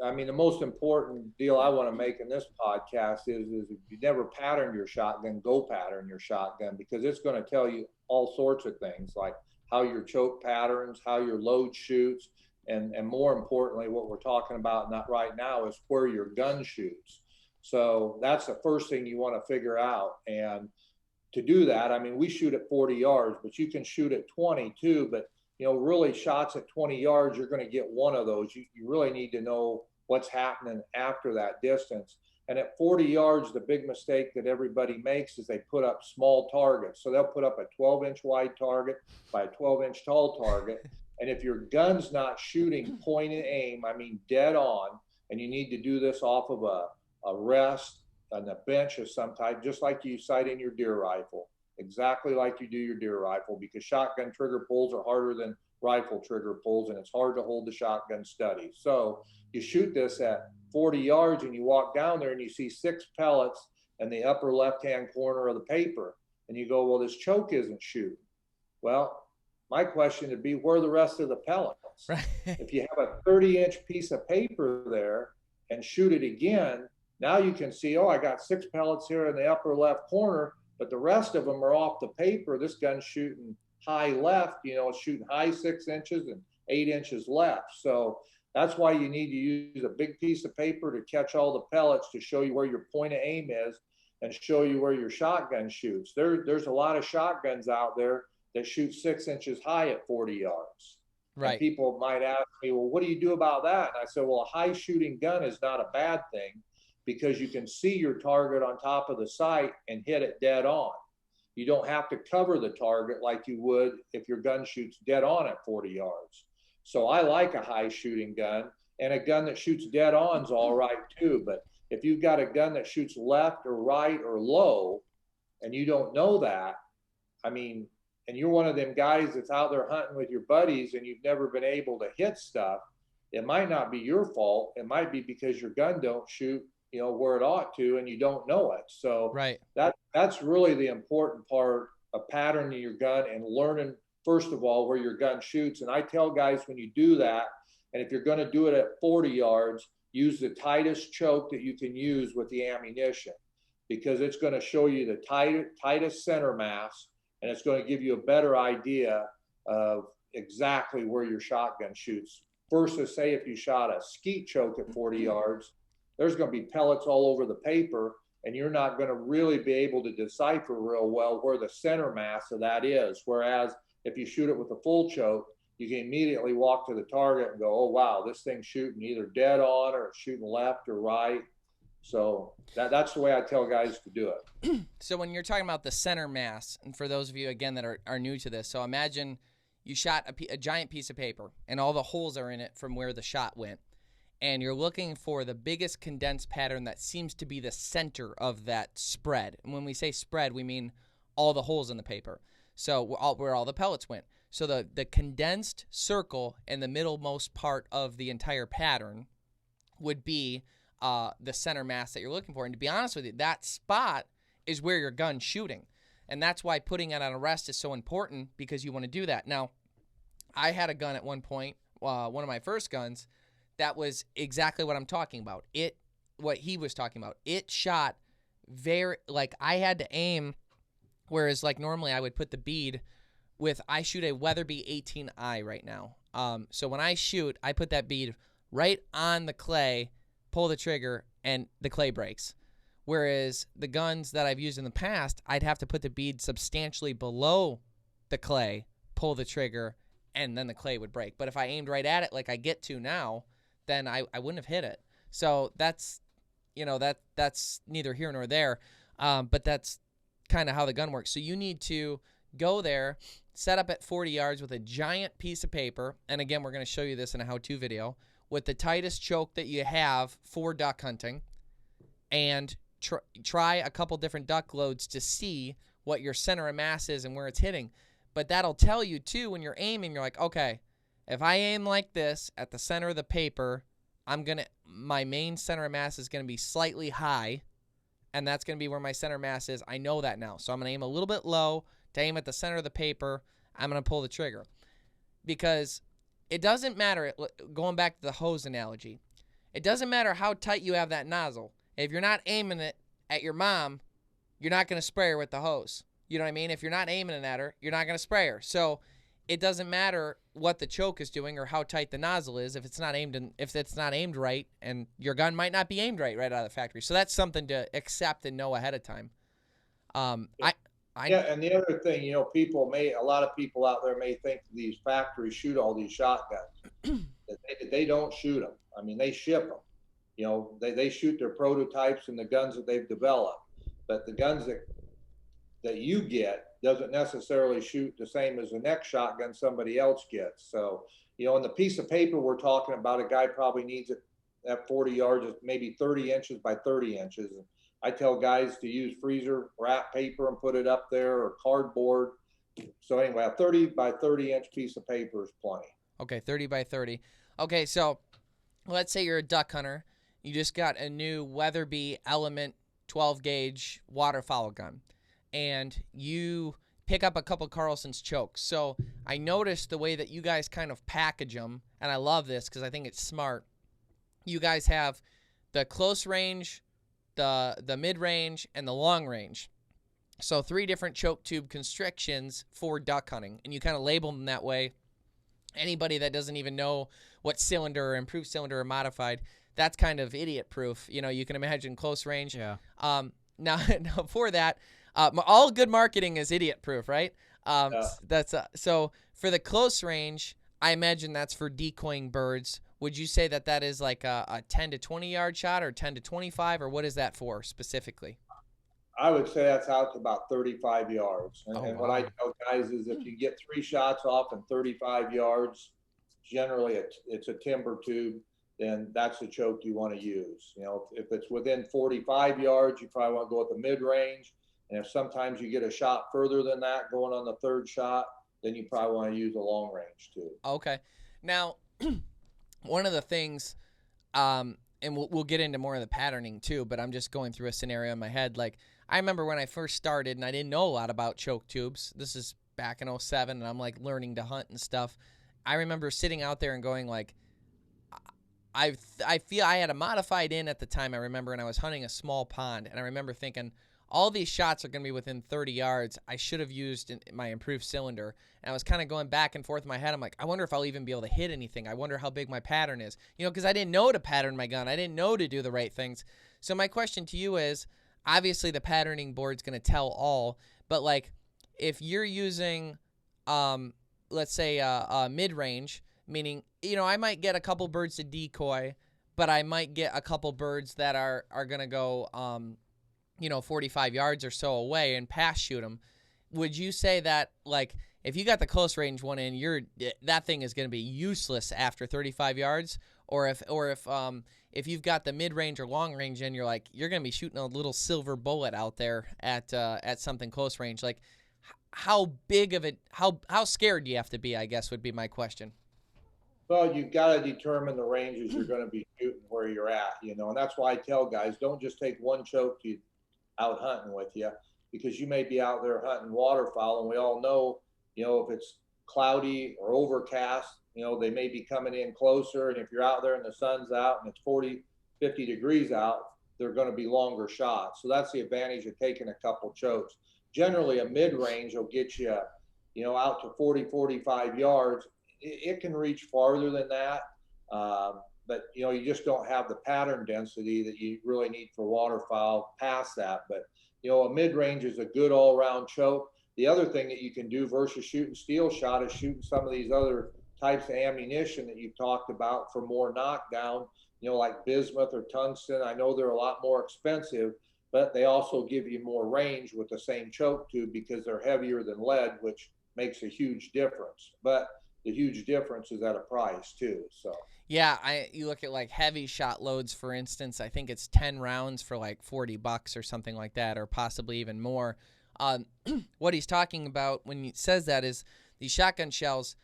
Speaker 2: I mean, the most important deal I want to make in this podcast is if you never patterned your shotgun, go pattern your shotgun, because it's going to tell you all sorts of things, like how your choke patterns, how your load shoots, and more importantly, what we're talking about not right now is where your gun shoots. So that's the first thing you want to figure out. And to do that, I mean, we shoot at 40 yards, but you can shoot at 20 too. But, you know, really shots at 20 yards, you're going to get one of those. You really need to know what's happening after that distance. And at 40 yards, the big mistake that everybody makes is they put up small targets. So they'll put up a 12-inch wide target by a 12-inch tall target. And if your gun's not shooting point and aim, I mean dead on, and you need to do this off of a rest on a bench of some type, just like you sight in your deer rifle, exactly like you do your deer rifle, because shotgun trigger pulls are harder than rifle trigger pulls, and it's hard to hold the shotgun steady. So you shoot this at 40 yards and you walk down there and you see 6 pellets in the upper left-hand corner of the paper, and you go, well, this choke isn't shooting. Well, my question would be, where are the rest of the pellets?
Speaker 1: Right.
Speaker 2: If you have a 30-inch piece of paper there and shoot it again, now you can see, oh, I got 6 pellets here in the upper left corner, but the rest of them are off the paper. This gun's shooting high left, you know, it's shooting high 6 inches and 8 inches left. So that's why you need to use a big piece of paper to catch all the pellets, to show you where your point of aim is and show you where your shotgun shoots. There's a lot of shotguns out there that shoot 6 inches high at 40 yards.
Speaker 1: Right.
Speaker 2: And people might ask me, well, what do you do about that? And I said, well, a high shooting gun is not a bad thing, because you can see your target on top of the sight and hit it dead on. You don't have to cover the target like you would if your gun shoots dead on at 40 yards. So I like a high shooting gun, and a gun that shoots dead on is all right too. But if you've got a gun that shoots left or right or low, and you don't know that, I mean, and you're one of them guys that's out there hunting with your buddies and you've never been able to hit stuff, it might not be your fault. It might be because your gun don't shoot, you know, where it ought to, and you don't know it. So
Speaker 1: right.
Speaker 2: That's really the important part of patterning your gun and learning, first of all, where your gun shoots. And I tell guys, when you do that, and if you're going to do it at 40 yards, use the tightest choke that you can use with the ammunition, because it's going to show you the tightest center mass, and it's going to give you a better idea of exactly where your shotgun shoots. Versus, say, if you shot a skeet choke at 40 yards, there's going to be pellets all over the paper, and you're not going to really be able to decipher real well where the center mass of that is. Whereas if you shoot it with a full choke, you can immediately walk to the target and go, oh, wow, this thing's shooting either dead on or it's shooting left or right. So that's the way I tell guys to do it.
Speaker 1: So when you're talking about the center mass, and for those of you, again, that are new to this, so imagine you shot a giant piece of paper, and all the holes are in it from where the shot went. And you're looking for the biggest condensed pattern that seems to be the center of that spread. And when we say spread, we mean all the holes in the paper. So where all the pellets went. So the condensed circle in the middlemost part of the entire pattern would be the center mass that you're looking for. And to be honest with you, that spot is where your gun's shooting. And that's why putting it on a rest is so important, because you want to do that. Now, I had a gun at one point, one of my first guns, that was exactly what I'm talking about. What he was talking about. It shot very, like, I had to aim, whereas like normally I would put the bead with, I shoot a Weatherby 18i right now. So when I shoot, I put that bead right on the clay, pull the trigger, and the clay breaks. Whereas the guns that I've used in the past, I'd have to put the bead substantially below the clay, pull the trigger, and then the clay would break. But if I aimed right at it like I get to now, then I wouldn't have hit it. So that's, that's neither here nor there. But that's kind of how the gun works. So you need to go there, set up at 40 yards with a giant piece of paper. And again, we're going to show you this in a how-to video with the tightest choke that you have for duck hunting, and try a couple different duck loads to see what your center of mass is and where it's hitting. But that'll tell you too, when you're aiming, you're like, okay, if I aim like this at the center of the paper, my main center of mass is going to be slightly high, and that's going to be where my center mass is. I know that now. So I'm going to aim a little bit low to aim at the center of the paper. I'm going to pull the trigger. Because it doesn't matter, going back to the hose analogy, it doesn't matter how tight you have that nozzle. If you're not aiming it at your mom, you're not going to spray her with the hose. You know what I mean? If you're not aiming it at her, you're not going to spray her. So it doesn't matter what the choke is doing or how tight the nozzle is if it's not aimed right, and your gun might not be aimed right out of the factory. So that's something to accept and know ahead of time.
Speaker 2: Yeah, and the other thing, a lot of people out there may think these factories shoot all these shotguns. They don't shoot them. I mean, they ship them. They shoot their prototypes and the guns that they've developed, but the guns that you get doesn't necessarily shoot the same as the next shotgun somebody else gets. So, on the piece of paper we're talking about, a guy probably needs it at 40 yards, maybe 30 inches by 30 inches. I tell guys to use freezer wrap paper and put it up there, or cardboard. So anyway, a 30 by 30 inch piece of paper is plenty.
Speaker 1: Okay, 30 by 30. Okay, so let's say you're a duck hunter. You just got a new Weatherby Element 12 gauge waterfowl gun, and you pick up a couple Carlsons chokes. So I noticed the way that you guys kind of package them, and I love this because I think it's smart. You guys have the close range, the mid-range, and the long range. So 3 different choke tube constrictions for duck hunting, and you kind of label them that way. Anybody that doesn't even know what cylinder or improved cylinder or modified, that's kind of idiot proof. You can imagine close range.
Speaker 3: Yeah.
Speaker 1: Now for that, all good marketing is idiot proof, right? That's so for the close range, I imagine that's for decoying birds. Would you say that is like a 10 to 20 yard shot, or 10 to 25, or what is that for specifically?
Speaker 2: I would say that's out to about 35 yards. And what I tell guys is, if you get 3 shots off in 35 yards, generally it's a timber tube, then that's the choke you want to use. If it's within 45 yards, you probably want to go with the mid-range. And if sometimes you get a shot further than that going on the 3rd shot, then you probably want to use a long range too.
Speaker 1: Okay. Now, one of the things, and we'll get into more of the patterning too, but I'm just going through a scenario in my head. Like, I remember when I first started and I didn't know a lot about choke tubes. This is back in 07, and I'm like learning to hunt and stuff. I remember sitting out there and going like, I feel I had a modified in at the time, I remember, and I was hunting a small pond, and I remember thinking, all these shots are going to be within 30 yards. I should have used my improved cylinder. And I was kind of going back and forth in my head. I'm like, I wonder if I'll even be able to hit anything. I wonder how big my pattern is. Because I didn't know to pattern my gun. I didn't know to do the right things. So my question to you is, obviously the patterning board's going to tell all, but like, if you're using, let's say a mid-range, meaning, I might get a couple birds to decoy, but I might get a couple birds that are going to go, 45 yards or so away and pass shoot them. Would you say that, like, if you got the close range one in, that thing is going to be useless after 35 yards? Or if you've got the mid range or long range in, you're going to be shooting a little silver bullet out there at something close range. Like, how big of it? How scared do you have to be, I guess, would be my question.
Speaker 2: Well, you've got to determine the ranges you're going to be shooting where you're at, and that's why I tell guys, don't just take one choke out hunting with you, because you may be out there hunting waterfowl, and we all know, if it's cloudy or overcast, they may be coming in closer, and if you're out there and the sun's out and it's 40, 50 degrees out, they're going to be longer shots. So that's the advantage of taking a couple chokes. Generally, a mid-range will get you, out to 40, 45 yards. It can reach farther than that, but you just don't have the pattern density that you really need for waterfowl past that. But a mid-range is a good all-around choke. The other thing that you can do versus shooting steel shot is shooting some of these other types of ammunition that you've talked about for more knockdown. like bismuth or tungsten. I know they're a lot more expensive, but they also give you more range with the same choke tube because they're heavier than lead, which makes a huge difference. But the huge difference is at a price too. So
Speaker 1: Yeah, you look at like heavy shot loads, for instance. I think it's 10 rounds for like $40 or something like that, or possibly even more. Um, what he's talking about when he says that is these shotgun shells.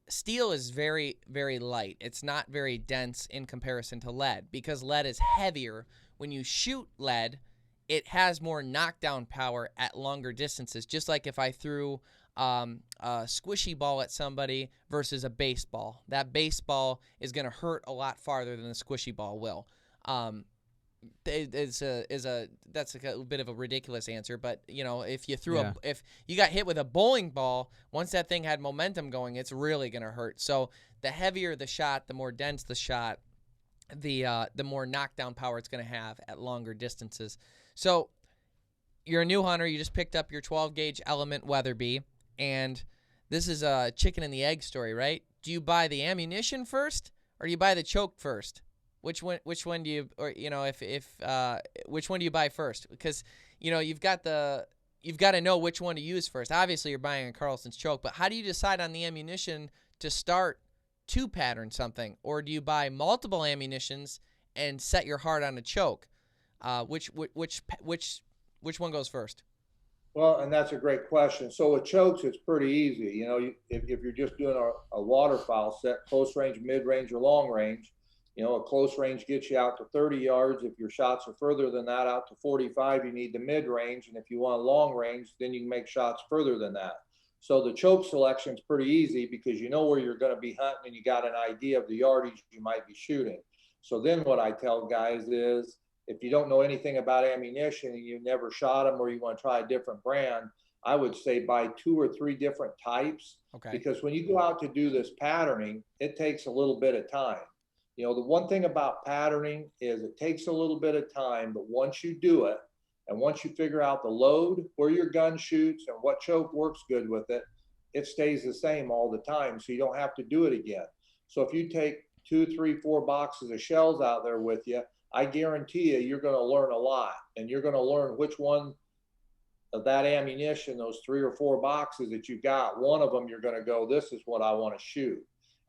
Speaker 1: Steel is very, very light. It's not very dense in comparison to lead because lead is heavier. When you shoot lead, it has more knockdown power at longer distances. Just like if I threw a squishy ball at somebody versus a baseball, that baseball is going to hurt a lot farther than the squishy ball will. That's a bit of a ridiculous answer, but if you if you got hit with a bowling ball, once that thing had momentum going, it's really gonna hurt. So the heavier the shot, the more dense the shot, the more knockdown power it's gonna have at longer distances. So you're a new hunter. You just picked up your 12 gauge Element Weatherby, and this is a chicken and the egg story, right? Do you buy the ammunition first, or do you buy the choke first? Which one do you, or which one do you buy first? Because you've got to know which one to use first. Obviously, you're buying a Carlson's choke, but how do you decide on the ammunition to start to pattern something, or do you buy multiple ammunitions and set your heart on a choke? Which one goes first?
Speaker 2: well, and that's a great question. So with chokes, it's pretty easy. If you're just doing a waterfowl set, close range, mid range, or long range. A close range gets you out to 30 yards. If your shots are further than that, out to 45, you need the mid range. And if you want long range, then you can make shots further than that. So the choke selection is pretty easy because you know where you're going to be hunting and you got an idea of the yardage you might be shooting. So then what I tell guys is if you don't know anything about ammunition and you've never shot them or you want to try a different brand, I would say buy 2 or 3 different types.
Speaker 1: Okay.
Speaker 2: Because when you go out to do this patterning, it takes a little bit of time. The one thing about patterning is it takes a little bit of time, but once you do it, and once you figure out the load, where your gun shoots, and what choke works good with it, it stays the same all the time, so you don't have to do it again. So if you take 2, 3, 4 boxes of shells out there with you, I guarantee you're going to learn a lot, and you're going to learn which one of that ammunition, those 3 or 4 boxes that you got, one of them you're going to go, this is what I want to shoot.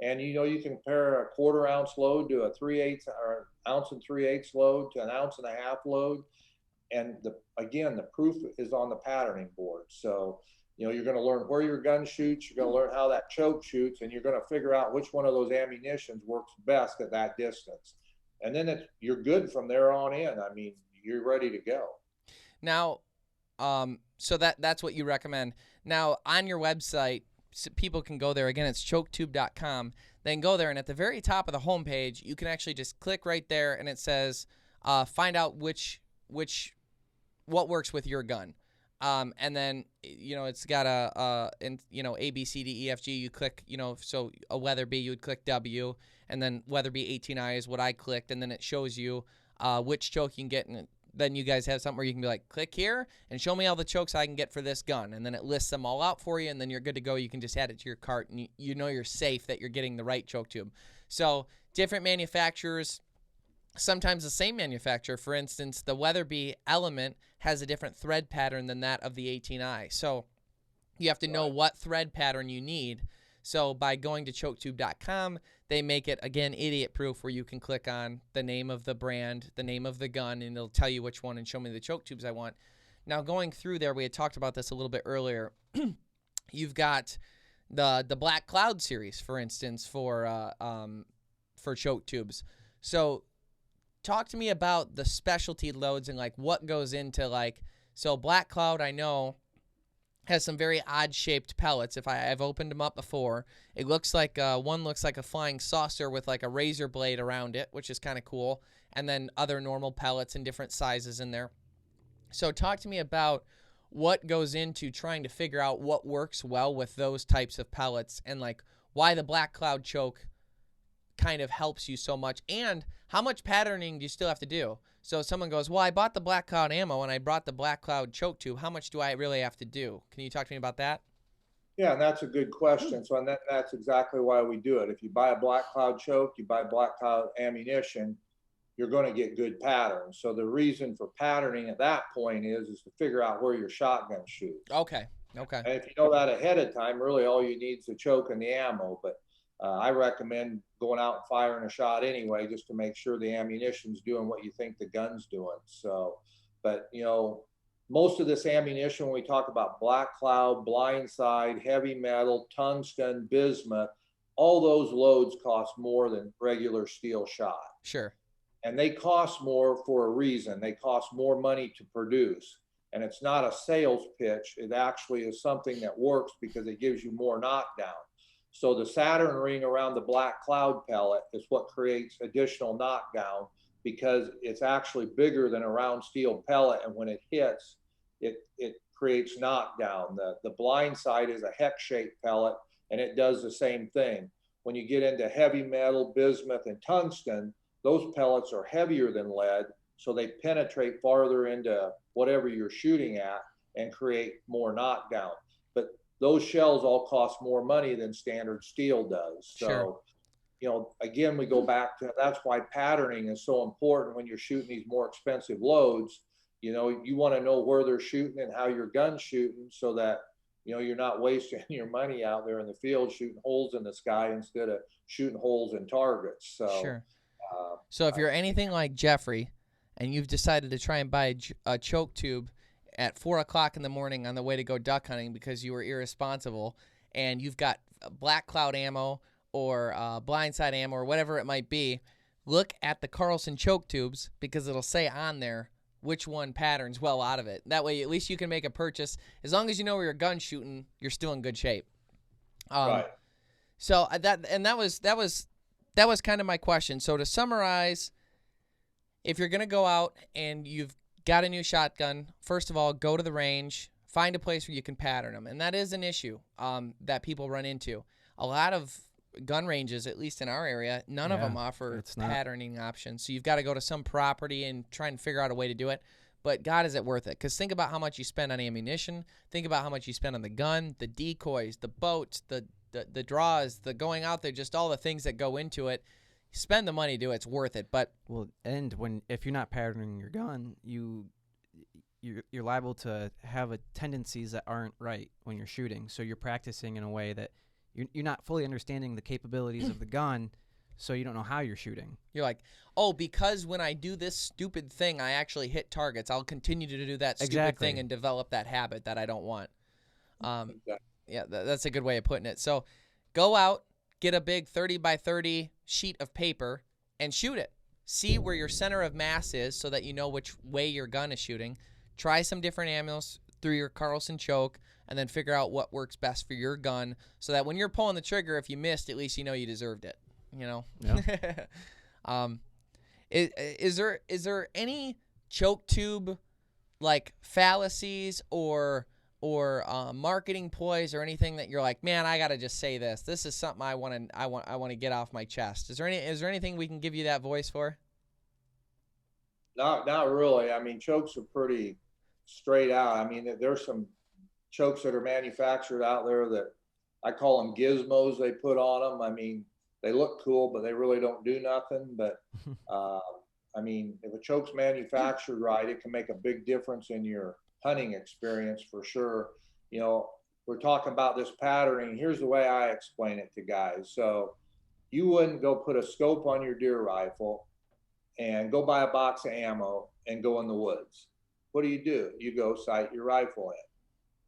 Speaker 2: And you can compare a 1/4 ounce load to a 3/8 or ounce and 3/8 load to an ounce and a half load. And the proof is on the patterning board. So, you're going to learn where your gun shoots, you're going to learn how that choke shoots, and you're going to figure out which one of those ammunitions works best at that distance. And then you're good from there on in. I mean, you're ready to go.
Speaker 1: Now, so that's what you recommend. Now, on your website, so people can go there. Again, it's ChokeTubecom. They can go there, and at the very top of the homepage, you can actually just click right there, and it says, find out what works with your gun. And then, it's got A, B, C, D, E, F, G. You click, so a Weatherby, you would click W, and then Weatherby 18i is what I clicked, and then it shows you which choke you can get, and then you guys have something where you can be like, click here and show me all the chokes I can get for this gun. And then it lists them all out for you, and then you're good to go. You can just add it to your cart, and you're safe that you're getting the right choke tube. So different manufacturers, sometimes the same manufacturer. For instance, the Weatherby Element has a different thread pattern than that of the 18i. So you have to know what thread pattern you need. So by going to ChokeTube.com, they make it, again, idiot-proof, where you can click on the name of the brand, the name of the gun, and it'll tell you which one and show me the choke tubes I want. Now, going through there, we had talked about this a little bit earlier. You've got the Black Cloud series, for instance, for choke tubes. So talk to me about the specialty loads and, like, what goes into, like, so Black Cloud, I know, has some very odd-shaped pellets. I've opened them up before. It looks like one looks like a flying saucer with like a razor blade around it, which is kind of cool, and then other normal pellets in different sizes in there. So talk to me about what goes into trying to figure out what works well with those types of pellets, and like why the Black Cloud choke kind of helps you so much, and how much patterning do you still have to do? So someone goes, well, I bought the Black Cloud ammo and I brought the Black Cloud choke tube. How much do I really have to do? Can you talk to me about that?
Speaker 2: Yeah, and that's a good question. So that's exactly why we do it. If you buy a Black Cloud choke, you buy Black Cloud ammunition, you're going to get good patterns. So the reason for patterning at that point is to figure out where your shotgun shoots.
Speaker 1: Okay. Okay.
Speaker 2: And if you know that ahead of time, really all you need is the choke and the ammo. But I recommend going out and firing a shot anyway, just to make sure the ammunition's doing what you think the gun's doing. So, but you know, most of this ammunition, when we talk about black cloud, blindside, heavy metal, tungsten, bismuth, all those loads cost more than regular steel shot.
Speaker 1: Sure.
Speaker 2: And they cost more for a reason. They cost more money to produce. And it's not a sales pitch. It actually is something that works because it gives you more knockdown. So the Saturn ring around the black cloud pellet is what creates additional knockdown, because it's actually bigger than a round steel pellet. And when it hits, it creates knockdown. The blind side is a hex-shaped pellet, and it does the same thing. When you get into heavy metal, bismuth, and tungsten, those pellets are heavier than lead, so they penetrate farther into whatever you're shooting at and create more knockdown. But those shells all cost more money than standard steel does. So,
Speaker 1: sure.
Speaker 2: You know, again, we go back to, that's why patterning is so important when you're shooting these more expensive loads. You know, you want to know where they're shooting and how your gun's shooting, so that, you know, you're not wasting your money out there in the field shooting holes in the sky instead of shooting holes in targets. So,
Speaker 1: sure. So if you're anything like Jeffrey and you've decided to try and buy a choke tube at 4 o'clock in the morning on the way to go duck hunting because you were irresponsible, and you've got black cloud ammo or blindside ammo or whatever it might be, look at the Carlson choke tubes, because it'll say on there which one patterns well out of it. That way, at least you can make a purchase. As long as you know where your gun's shooting, you're still in good shape.
Speaker 2: Right.
Speaker 1: So that was kind of my question. So to summarize, if you're going to go out and you've got a new shotgun, first of all, go to the range, find a place where you can pattern them. And that is an issue that people run into. A lot of gun ranges, at least in our area, none of them offer patterning options. So you've got to go to some property and try and figure out a way to do it. But God, is it worth it? Because think about how much you spend on ammunition. Think about how much you spend on the gun, the decoys, the boats, the draws, the going out there, just all the things that go into it. Spend the money, do it. It's worth it. But
Speaker 3: and if you're not patterning your gun, you're liable to have tendencies that aren't right when you're shooting. So you're practicing in a way that you're not fully understanding the capabilities of the gun, so you don't know how you're shooting.
Speaker 1: You're like, oh, because when I do this stupid thing, I actually hit targets. I'll continue to do that stupid thing and develop that habit that I don't want. Yeah, that's a good way of putting it. So go out, get a big 30 by 30 sheet of paper, and shoot it. See where your center of mass is so that you know which way your gun is shooting. Try some different ammo through your Carlson choke, and then figure out what works best for your gun, so that when you're pulling the trigger, if you missed, at least you know you deserved it. You know?
Speaker 3: Yeah.
Speaker 1: Is there any choke tube like fallacies or marketing ploys or anything that you're like, man, I gotta just say this. This is something I want to get off my chest. Is there anything we can give you that voice for?
Speaker 2: Not really. I mean, chokes are pretty straight out. I mean, there's some chokes that are manufactured out there that I call them gizmos they put on them. I mean, they look cool, but they really don't do nothing. But I mean, if a choke's manufactured right, it can make a big difference in your hunting experience for sure. You know, we're talking about this patterning. Here's the way I explain it to guys. So you wouldn't go put a scope on your deer rifle and go buy a box of ammo and go in the woods. What do? You go sight your rifle in.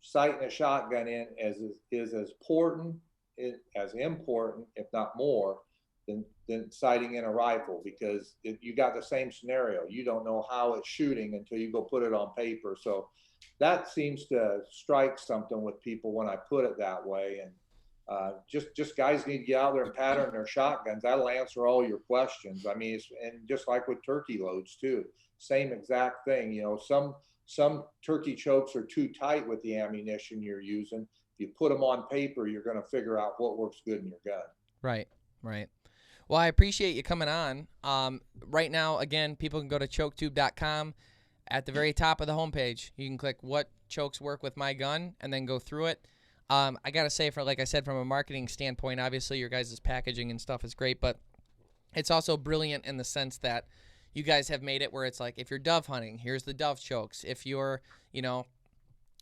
Speaker 2: Sighting a shotgun in is as important, if not more, than sighting in a rifle, because you got the same scenario. You don't know how it's shooting until you go put it on paper. So that seems to strike something with people when I put it that way. And just guys need to get out there and pattern their shotguns. That'll answer all your questions. I mean, and just like with turkey loads too, same exact thing. You know, some turkey chokes are too tight with the ammunition you're using. If you put them on paper, you're going to figure out what works good in your gun.
Speaker 1: Right. Well, I appreciate you coming on. Right now, again, people can go to ChokeTubecom. At the very top of the homepage, you can click what chokes work with my gun and then go through it. I got to say, like I said, from a marketing standpoint, obviously your guys' packaging and stuff is great, but it's also brilliant in the sense that you guys have made it where it's like, if you're dove hunting, here's the dove chokes. If you're,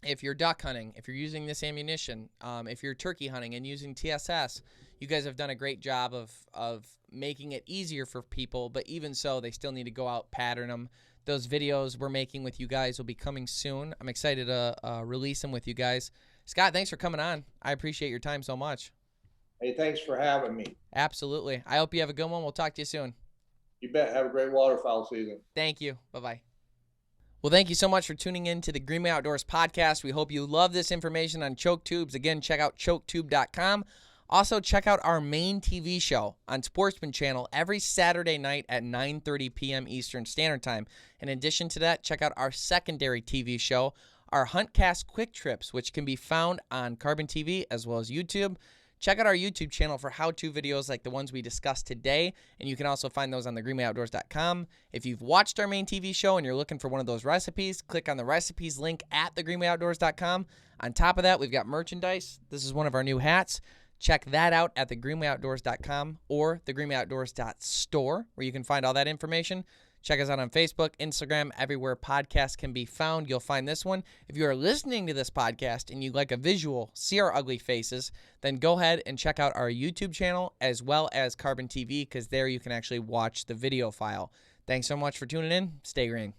Speaker 1: if you're duck hunting, if you're using this ammunition, if you're turkey hunting and using TSS, you guys have done a great job of making it easier for people, but even so, they still need to go out, pattern them. Those videos we're making with you guys will be coming soon. I'm excited to release them with you guys. Scott, thanks for coming on. I appreciate your time so much.
Speaker 2: Hey, thanks for having me.
Speaker 1: Absolutely. I hope you have a good one. We'll talk to you soon.
Speaker 2: You bet. Have a great waterfowl season.
Speaker 1: Thank you. Bye-bye. Well, thank you so much for tuning in to the Greenway Outdoors podcast. We hope you love this information on choke tubes. Again, check out ChokeTubecom. Also, check out our main TV show on Sportsman Channel every Saturday night at 9:30 p.m. Eastern Standard Time. In addition to that, check out our secondary TV show, our HuntCast Quick Trips, which can be found on Carbon TV as well as YouTube. Check out our YouTube channel for how-to videos like the ones we discussed today, and you can also find those on thegreenwayoutdoors.com. If you've watched our main TV show and you're looking for one of those recipes, click on the recipes link at thegreenwayoutdoors.com. On top of that, we've got merchandise. This is one of our new hats. Check that out at thegreenwayoutdoors.com or thegreenwayoutdoors.store, where you can find all that information. Check us out on Facebook, Instagram, everywhere podcasts can be found. You'll find this one. If you are listening to this podcast and you'd like a visual, see our ugly faces, then go ahead and check out our YouTube channel as well as Carbon TV, because there you can actually watch the video file. Thanks so much for tuning in. Stay green.